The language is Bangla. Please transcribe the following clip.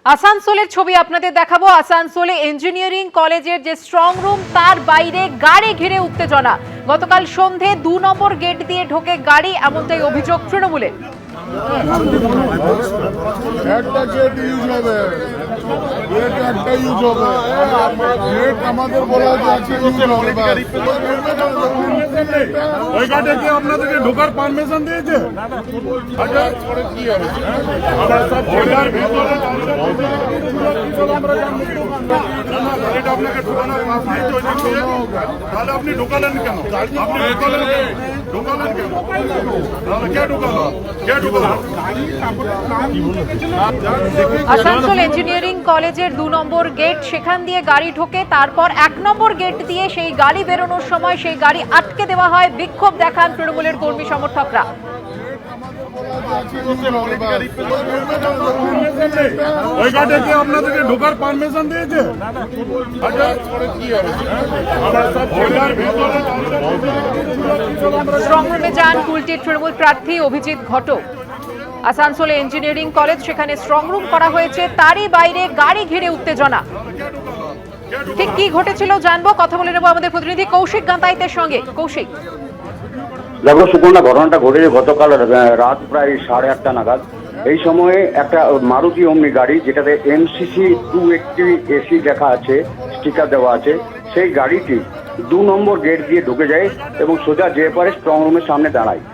আসানসোলের ছবি আপনাদের দেখাবো। আসানসোলে ইঞ্জিনিয়ারিং কলেজের যে স্ট্রং রুম তার বাইরে গাড়ি ঘিরে উত্তেজনা। গতকাল সন্ধে 2 নম্বর গেট দিয়ে ঢোকে গাড়ি, এমনটাই অভিযোগ তৃণমূলের। আপনাদেরকে ঢোকার পারমিশন দিয়েছে। তাহলে আপনি ঢোকালেন কেন? আপনি ঢোকালেন কেন? কে ঢোকালো? কে ঢোকালো? আসানসোল ইঞ্জিনিয়ারিং কলেজের 2 নম্বর গেট, সেখান দিয়ে গাড়ি ঢোকে। তারপর 1 নম্বর গেট দিয়ে সেই গাড়ি বেরোনোর সময় সেই গাড়ি আটকে দেওয়া হয়। বিক্ষোভ দেখান তৃণমূলের কর্মী সমর্থকরা। ওই গাড়ি কি আপনাদেরকে ঢোকার পারমিশন দিয়েছে? স্ট্রং রুমে যান কুলটির তৃণমূল প্রার্থী অভিজিৎ ঘটক। আসানসোলে ইঞ্জিনিয়ারিং কলেজ, সেখানে স্ট্রং রুম করা হয়েছে, তারই বাইরে গাড়ি ঘিরে উত্তেজনা। ঠিক কি ঘটেছিল জানবো, কথা বলে নেবো আমাদের প্রতিনিধি কৌশিক গান্তাইতের সঙ্গে। কৌশিক, দেখো সুকন্যা, ঘটনাটা ঘটেছে গতকাল রাত প্রায় 8:30 নাগাদ। এই সময়ে একটা মারুতি ওমনি গাড়ি, যেটাতে MCC 280 AC লেখা আছে, স্টিকার দেওয়া আছে, সেই গাড়িটি 2 নম্বর গেট দিয়ে ঢুকে যায় এবং সোজা যে পারে স্ট্রং রুমের সামনে দাঁড়ায়।